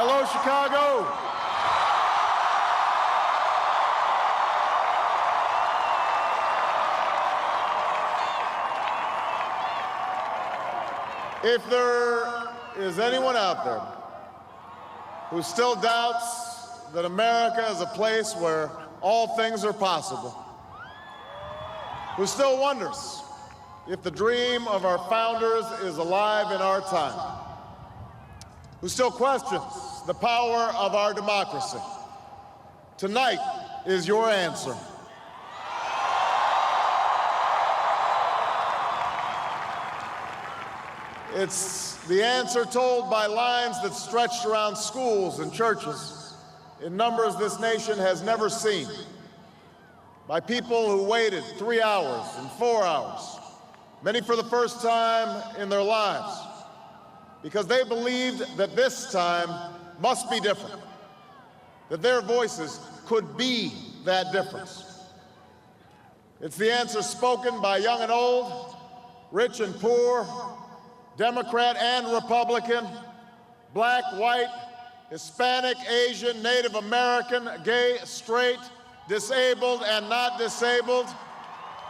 Hello, Chicago. If there is anyone out there who still doubts that America is a place where all things are possible, who still wonders if the dream of our founders is alive in our time, who still questions the power of our democracy, tonight is your answer. It's the answer told by lines that stretched around schools and churches in numbers this nation has never seen, by people who waited 3 hours and 4 hours, many for the first time in their lives, because they believed that this time must be different, that their voices could be that difference. It's the answer spoken by young and old, rich and poor, Democrat and Republican, black, white, Hispanic, Asian, Native American, gay, straight, disabled and not disabled,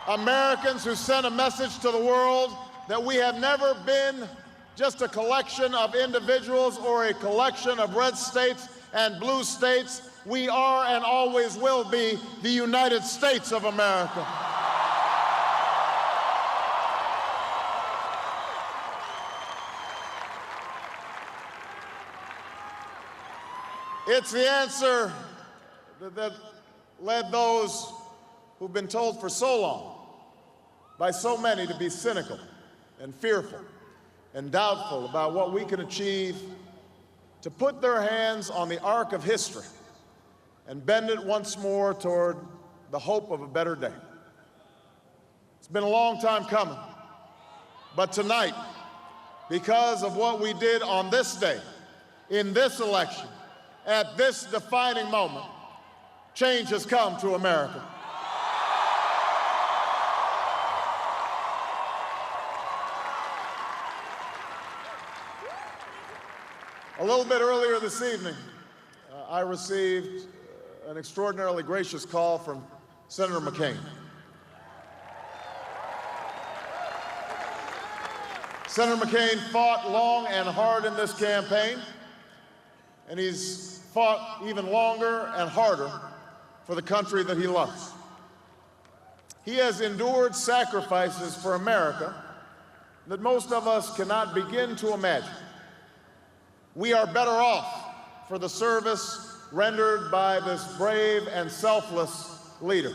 Americans who sent a message to the world that we have never been just a collection of individuals or a collection of red states and blue states. We are and always will be the United States of America. It's the answer that led those who've been told for so long by so many to be cynical and fearful and doubtful about what we can achieve, to put their hands on the arc of history and bend it once more toward the hope of a better day. It's been a long time coming, but tonight, because of what we did on this day, in this election, at this defining moment, change has come to America. A little bit earlier this evening, I received an extraordinarily gracious call from Senator McCain. Senator McCain fought long and hard in this campaign, and he's fought even longer and harder for the country that he loves. He has endured sacrifices for America that most of us cannot begin to imagine. We are better off for the service rendered by this brave and selfless leader.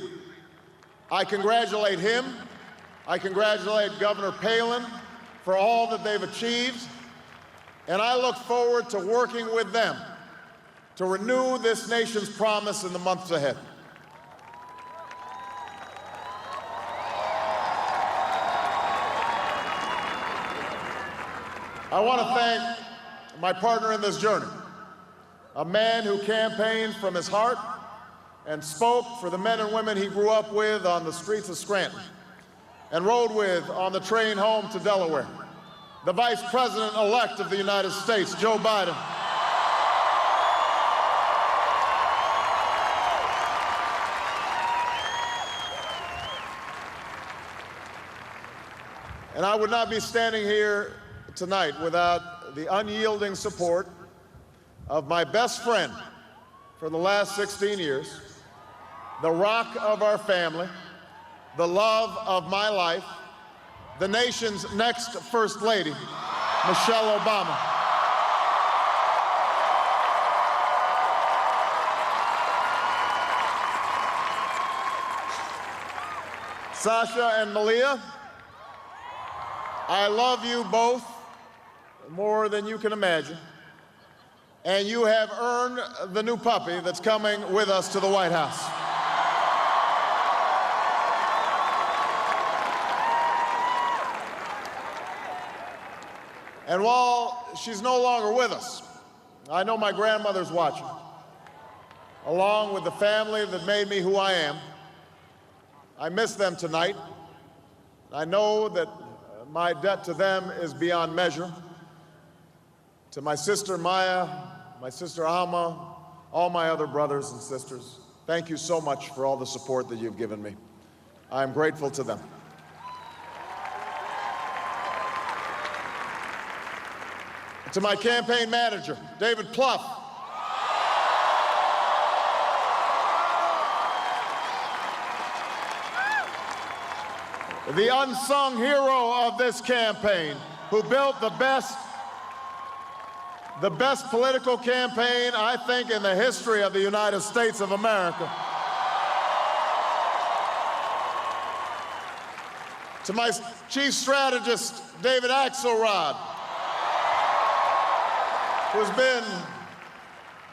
I congratulate him. I congratulate Governor Palin for all that they've achieved, and I look forward to working with them to renew this nation's promise in the months ahead. I want to thank my partner in this journey, a man who campaigned from his heart and spoke for the men and women he grew up with on the streets of Scranton and rode with on the train home to Delaware, the Vice President-elect of the United States, Joe Biden. And I would not be standing here tonight without the unyielding support of my best friend for the last 16 years, the rock of our family, the love of my life, the nation's next First Lady, Michelle Obama. Sasha and Malia, I love you both more than you can imagine, and you have earned the new puppy that's coming with us to the White House. And while she's no longer with us, I know my grandmother's watching, along with the family that made me who I am. I miss them tonight. I know that my debt to them is beyond measure. To my sister Maya, my sister Alma, all my other brothers and sisters, thank you so much for all the support that you've given me. I am grateful to them. To my campaign manager, David Plouffe, the unsung hero of this campaign, who built the best political campaign, I think, in the history of the United States of America. To my chief strategist, David Axelrod, who's been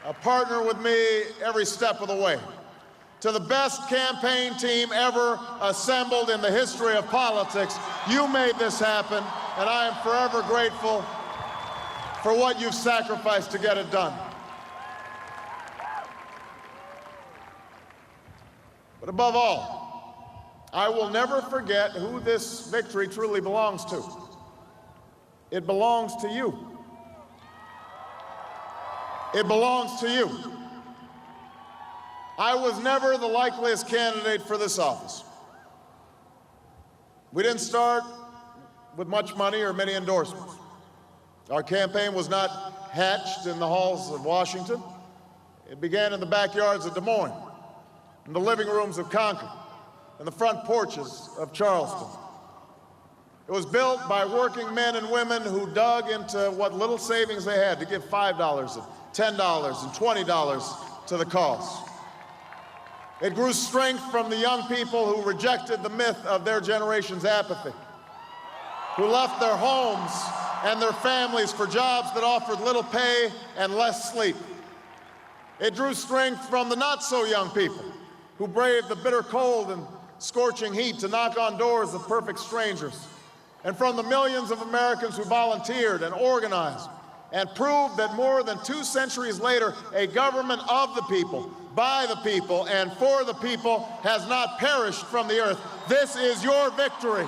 a partner with me every step of the way. To the best campaign team ever assembled in the history of politics, you made this happen, and I am forever grateful for what you've sacrificed to get it done. But above all, I will never forget who this victory truly belongs to. It belongs to you. It belongs to you. I was never the likeliest candidate for this office. We didn't start with much money or many endorsements. Our campaign was not hatched in the halls of Washington. It began in the backyards of Des Moines, in the living rooms of Concord, in the front porches of Charleston. It was built by working men and women who dug into what little savings they had to give $5 and $10 and $20 to the cause. It grew strength from the young people who rejected the myth of their generation's apathy, who left their homes and their families for jobs that offered little pay and less sleep. It drew strength from the not-so-young people who braved the bitter cold and scorching heat to knock on doors of perfect strangers, and from the millions of Americans who volunteered and organized and proved that more than 2 centuries later, a government of the people, by the people, and for the people has not perished from the earth. This is your victory.